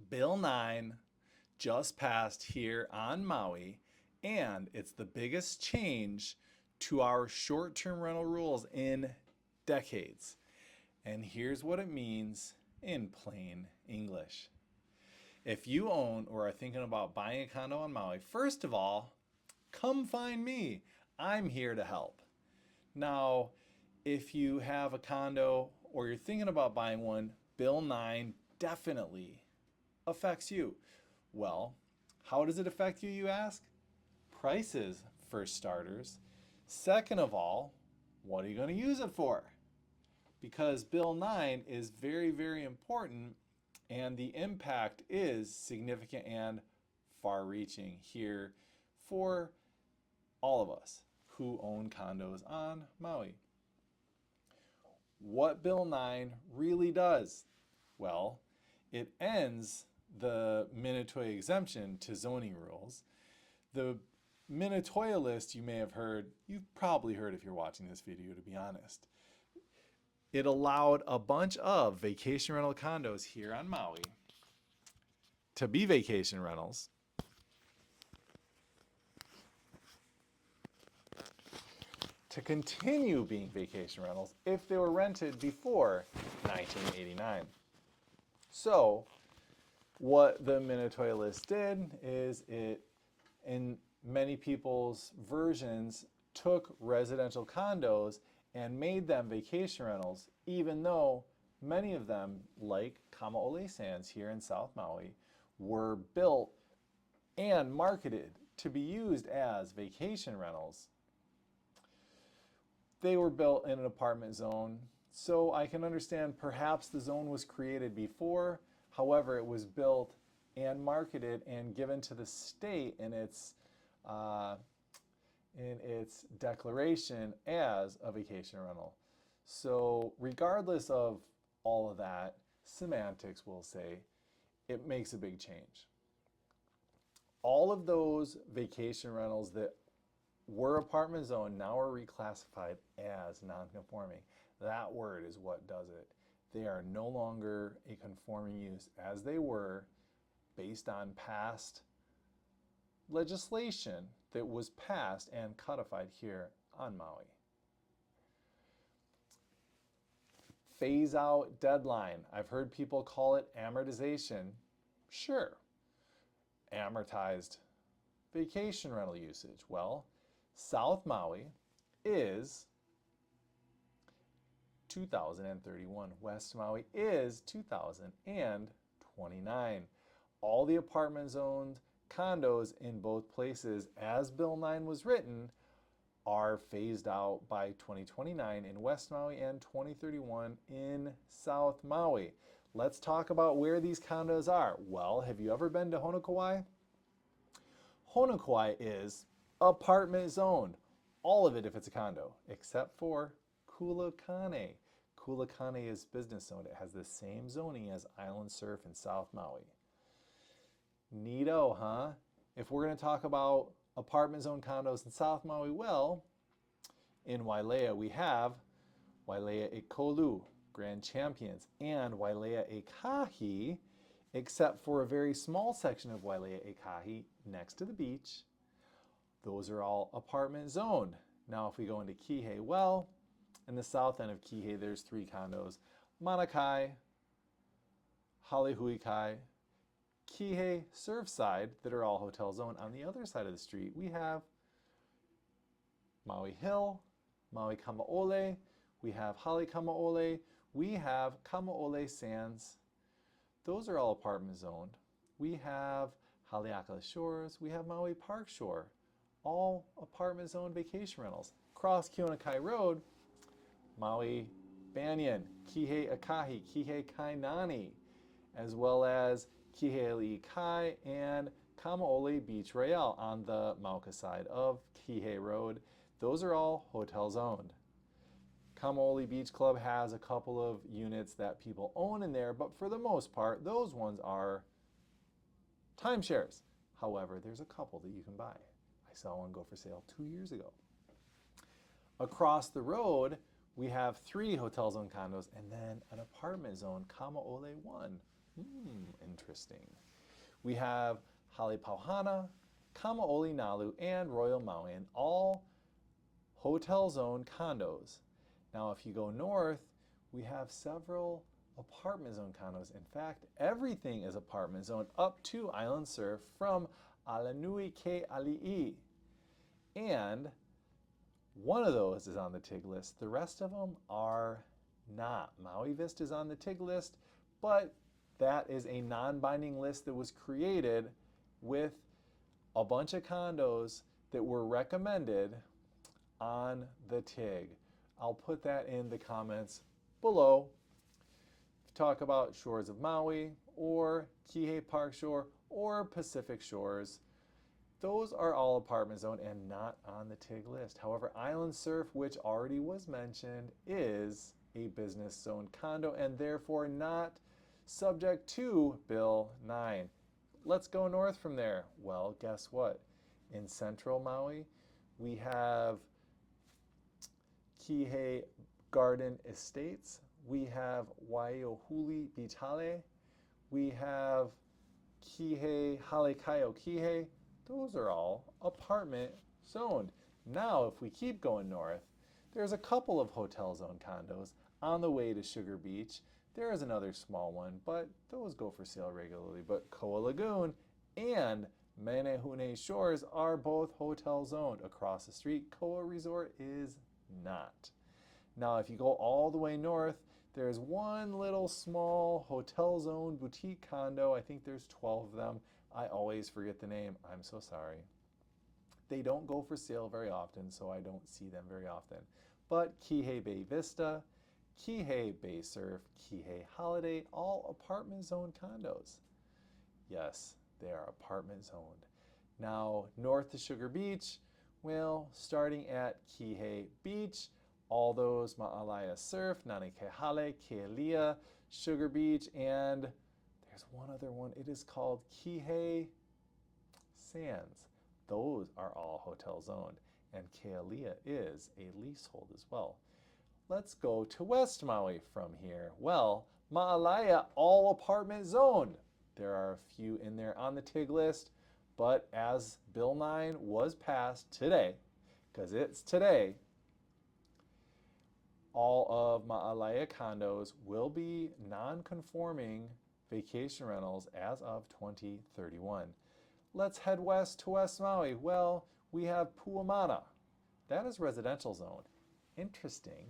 Bill 9 just passed here on Maui, and it's the biggest change to our short term rental rules in decades. And here's what it means in plain English. If you own or are thinking about buying a condo on Maui, first of all, come find me. I'm here to help. Now, if you have a condo or you're thinking about buying one, Bill 9 definitely affects you. Well, how does it affect you, you ask? Prices, for starters. Second of all, what are you going to use it for? Because Bill 9 is very, very important and the impact is significant and far reaching here for all of us who own condos on Maui. What Bill 9 really does? Well, it ends the Minatoya exemption to zoning rules. The Minatoya list you may have heard, you've probably heard if you're watching this video, to be honest. It allowed a bunch of vacation rental condos here on Maui to be vacation rentals to continue being vacation rentals if they were rented before 1989. So, what the Minatoya list did is it, in many people's versions, took residential condos and made them vacation rentals, even though many of them, like Kaanapali Sands here in South Maui, were built and marketed to be used as vacation rentals. They were built in an apartment zone, so I can understand perhaps the zone was created before. However, it was built and marketed and given to the state in its declaration as a vacation rental. So regardless of all of that, semantics will say, it makes a big change. All of those vacation rentals that were apartment zone now are reclassified as non-conforming. That word is what does it. They are no longer a conforming use as they were based on past legislation that was passed and codified here on Maui. Phase out deadline. I've heard people call it amortization. Sure. Amortized vacation rental usage. Well, South Maui is 2031. West Maui is 2029. All the apartment zoned condos in both places, as Bill 9 was written, are phased out by 2029 in West Maui and 2031 in South Maui. Let's talk about where these condos are. Well, have you ever been to Honokowai? Honokowai is apartment zoned. All of it if it's a condo, except for Kuleikane. Kuleikane is business zoned. It has the same zoning as Island Surf in South Maui. Neato, huh? If we're going to talk about apartment zone condos in South Maui, well, in Maalaea we have Maalaea Ekolu, Grand Champions, and Maalaea Ekahi, except for a very small section of Maalaea Ekahi next to the beach. Those are all apartment zoned. Now if we go into Kihei, well, in the south end of Kihei there's 3 condos, Manakai, Halehuikai, Kihei Surfside, that are all hotel zone. On the other side of the street, we have Maui Hill, Maui Kamaole, we have Hale Kamaole, we have Kamaole Sands. Those are all apartment zoned. We have Haleakala Shores, we have Maui Park Shore, all apartment zone vacation rentals. Across Keonakai Road, Maui Banyan, Kihei Akahi, Kihei Kainani, as well as Kihei Kai and Kamaole Beach Royale on the Mauka side of Kihei Road. Those are all hotel zoned. Kamaole Beach Club has a couple of units that people own in there, but for the most part, those ones are timeshares. However, there's a couple that you can buy. I saw one go for sale 2 years ago. Across the road, we have 3 hotel zone condos and then an apartment zone, Kamaole 1. Interesting. interesting. We have Halipauhana, Kamaoli Nalu, and Royal Maui, and all hotel zone condos. Now, if you go north, we have several apartment zone condos. In fact, everything is apartment zone up to Island Surf from Alanui Ke Ali'i. And one of those is on the TIG list. The rest of them are not. Maui Vista is on the TIG list, but that is a non-binding list that was created with a bunch of condos that were recommended on the TIG. I'll put that in the comments below. Talk about Shores of Maui or Kihei Park Shore or Pacific Shores. Those are all apartment zone and not on the TIG list. However, Island Surf, which already was mentioned, is a business zone condo and therefore not subject to Bill 9. Let's go north from there. Well, guess what? In central Maui, we have Kihei Garden Estates. We have Waiohuli Bitale. We have Kihei Halekaio Kihei. Those are all apartment zoned. Now, if we keep going north, there's a couple of hotel zone condos on the way to Sugar Beach. There is another small one, but those go for sale regularly. But Koa Lagoon and Menehune Shores are both hotel zoned. Across the street, Koa Resort is not. Now, if you go all the way north, there's one little small hotel zone boutique condo. I think there's 12 of them. I always forget the name. I'm so sorry. They don't go for sale very often, so I don't see them very often. But Kihei Bay Vista, Kihei Bay Surf, Kihei Holiday, all apartment zone condos. Yes, they are apartment zoned. Now, north to Sugar Beach, well, starting at Kihei Beach, all those Maalaea Surf, Nanekehale, Kealia, Sugar Beach, and there's one other one. It is called Kihei Sands. Those are all hotel zoned, and Kealia is a leasehold as well. Let's go to West Maui from here. Well, Maalaea, all apartment zoned. There are a few in there on the TIG list, but as Bill 9 was passed today, because it's today, all of Maalaea condos will be non-conforming vacation rentals as of 2031. Let's head west to West Maui. Well, we have Puamana. That is residential zone. Interesting.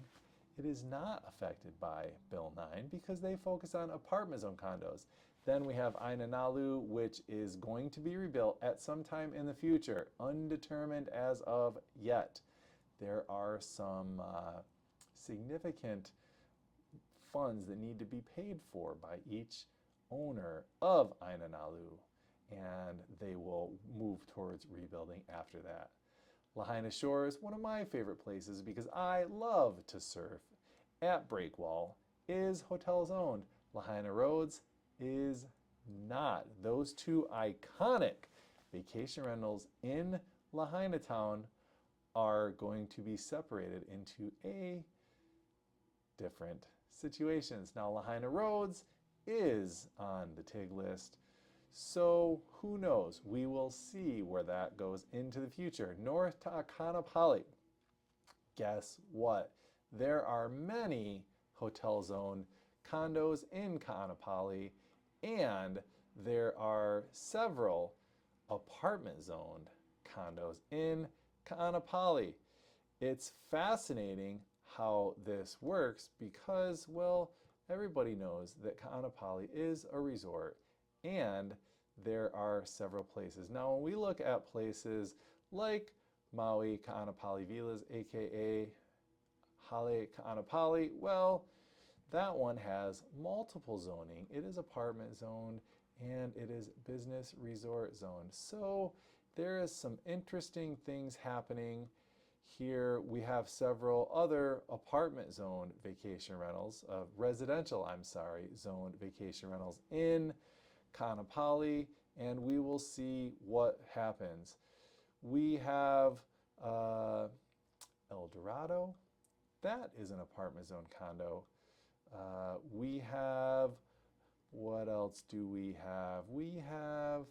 It is not affected by Bill 9 because they focus on apartment zone condos. Then we have Ainanalu, which is going to be rebuilt at some time in the future, undetermined as of yet. There are some significant funds that need to be paid for by each owner of Ainanalu, and they will move towards rebuilding after that. Lahaina Shores, one of my favorite places because I love to surf at Breakwall, is hotel zoned. Lahaina Roads is not. Those two iconic vacation rentals in Lahaina Town are going to be separated into different situations. Now, Lahaina Roads is on the TIG list, so who knows? We will see where that goes into the future. North to Kaanapali. Guess what? There are many hotel zone condos in Kaanapali, and there are several apartment zoned condos in Kaanapali. It's fascinating how this works because, well, everybody knows that Kaanapali is a resort and there are several places. Now, when we look at places like Maui Kaanapali Villas, aka Hale Kaanapali, well, that one has multiple zoning. It is apartment zoned and it is business resort zoned. So there is some interesting things happening here. We have several other apartment zone vacation rentals, zoned vacation rentals in Kaanapali, and we will see what happens. We have El Dorado. That is an apartment zone condo. We have What else do we have? We have,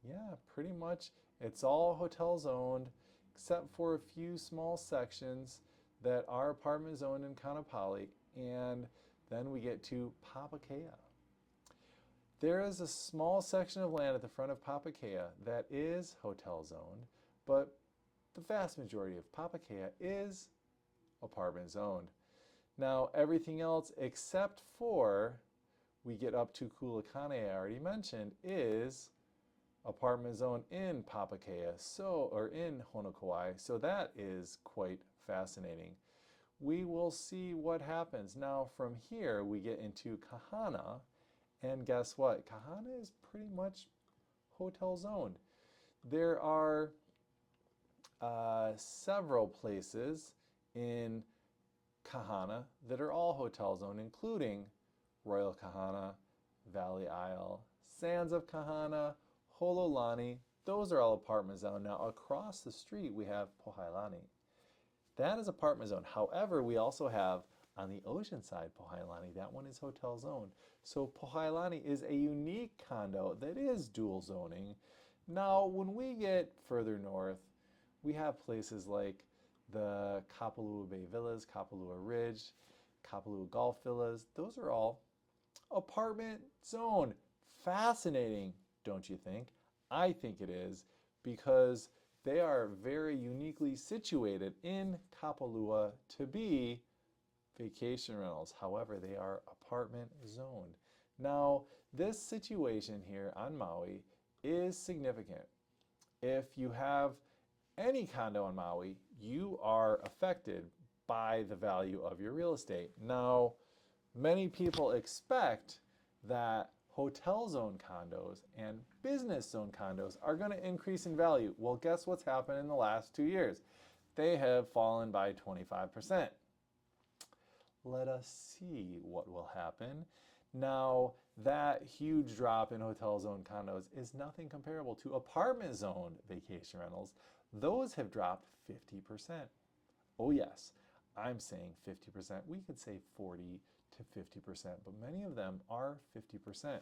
yeah, pretty much it's all hotel zoned except for a few small sections that are apartment zoned in Kaanapali. And then we get to Papakea. There is a small section of land at the front of Papakea that is hotel zoned, but the vast majority of Papakea is apartment zoned. Now, everything else except for we get up to Kulakane, I already mentioned, is apartment zone in Papakea, or in Honokowai. So that is quite fascinating. We will see what happens. Now, from here, we get into Kahana. And guess what? Kahana is pretty much hotel zoned. There are several places in Kahana that are all hotel zoned, including Royal Kahana, Valley Isle, Sands of Kahana, Hololani. Those are all apartment zone. Now across the street we have Pohailani. That is apartment zone. However, we also have on the ocean side Pohailani. That one is hotel zoned. So Pohailani is a unique condo that is dual zoning. Now when we get further north, we have places like the Kapalua Bay Villas, Kapalua Ridge, Kapalua Golf Villas. Those are all apartment zone. Fascinating, don't you think? I think it is, because they are very uniquely situated in Kapalua to be vacation rentals. However, they are apartment zoned. Now, this situation here on Maui is significant. If you have any condo on Maui, you are affected by the value of your real estate. Now, many people expect that hotel zone condos and business zone condos are going to increase in value. Well, guess what's happened in the last 2 years? They have fallen by 25%. Let us see what will happen. Now, that huge drop in hotel zone condos is nothing comparable to apartment zone vacation rentals. Those have dropped 50%. Oh yes, I'm saying 50%. We could say 40 to 50%, but many of them are 50%.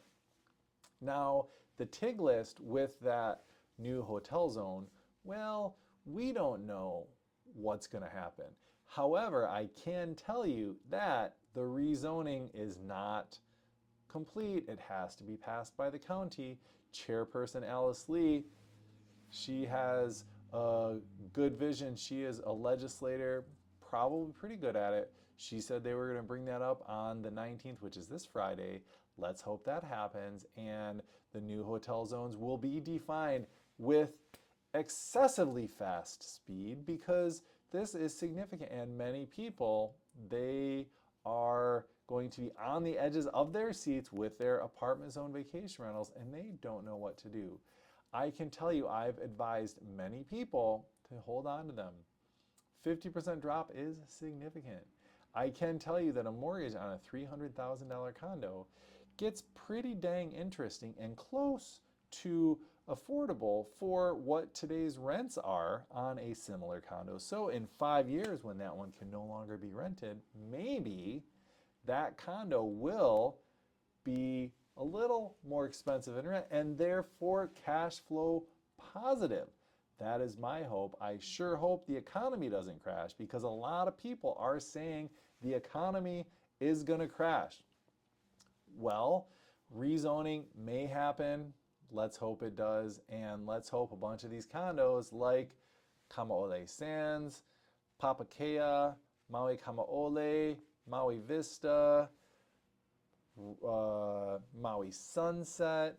Now, the TIG list with that new hotel zone, well, we don't know what's going to happen. However, I can tell you that the rezoning is not complete. It has to be passed by the county. Chairperson Alice Lee, she has a good vision. She is a legislator, probably pretty good at it. She said they were going to bring that up on the 19th, which is this Friday. Let's hope that happens, and the new hotel zones will be defined with excessively fast speed, because this is significant, and many people, they are going to be on the edges of their seats with their apartment zone vacation rentals, and they don't know what to do. I can tell you, I've advised many people to hold on to them. 50% drop is significant. I can tell you that a mortgage on a $300,000 condo gets pretty dang interesting and close to affordable for what today's rents are on a similar condo. So in 5 years, when that one can no longer be rented, maybe that condo will be a little more expensive in rent and therefore cash flow positive. That is my hope. I sure hope the economy doesn't crash, because a lot of people are saying the economy is going to crash. Well, rezoning may happen. Let's hope it does. And let's hope a bunch of these condos like Kamaole Sands, Papakea, Maui Kamaole, Maui Vista, Maui Sunset.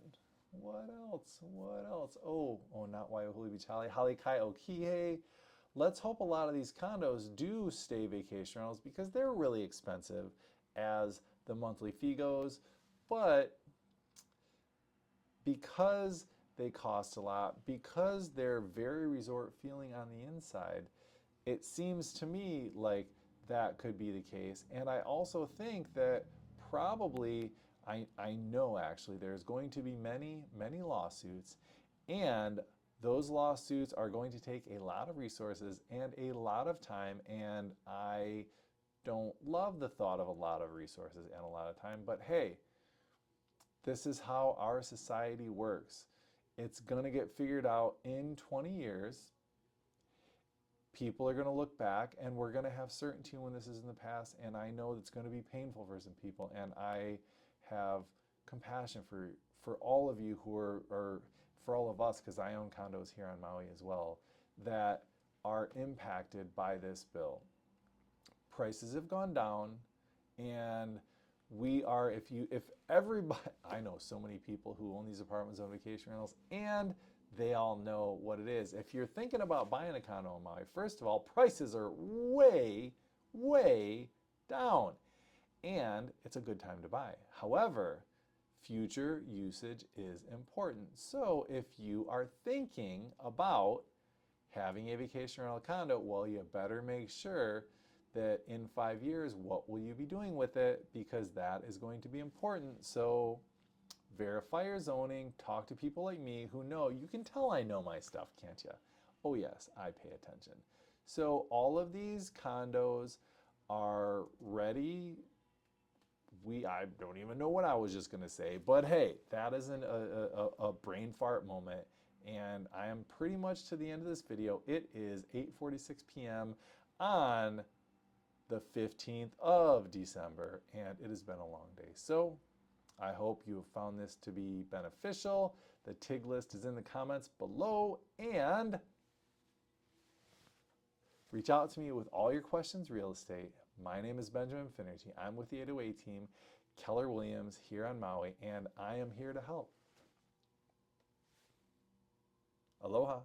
What else? What else? Oh, not Waiahuli Beach, Halikai Okihe. Let's hope a lot of these condos do stay vacation rentals, because they're really expensive as the monthly fee goes. But because they cost a lot, because they're very resort feeling on the inside, it seems to me like that could be the case. And I also think that probably, I know actually there's going to be many, many lawsuits, and those lawsuits are going to take a lot of resources and a lot of time, and I don't love the thought of a lot of resources and a lot of time, but hey, This is how our society works. It's going to get figured out in 20 years. People are going to look back and we're going to have certainty when this is in the past. And I know it's going to be painful for some people. And I have compassion for all of you who or for all of us, because I own condos here on Maui as well, that are impacted by this bill. Prices have gone down, and we are, if everybody, I know so many people who own these apartments on vacation rentals, and they all know what it is. If you're thinking about buying a condo in Maui, first of all, prices are way, way down, and it's a good time to buy. However, future usage is important. So if you are thinking about having a vacation rental condo, well, you better make sure that in 5 years, what will you be doing with it? Because that is going to be important. So verify your zoning, talk to people like me who know. You can tell I know my stuff, can't you? Oh yes, I pay attention. So all of these condos are ready. I don't even know what I was just gonna say, but hey, that isn't a brain fart moment. And I am pretty much to the end of this video. It is 8:46 p.m. on the 15th of December, and it has been a long day. So I hope you have found this to be beneficial. The TIG list is in the comments below, and reach out to me with all your questions real estate. My name is Benjamin Finnerty. I'm with the 808 team, Keller Williams here on Maui, and I am here to help. Aloha.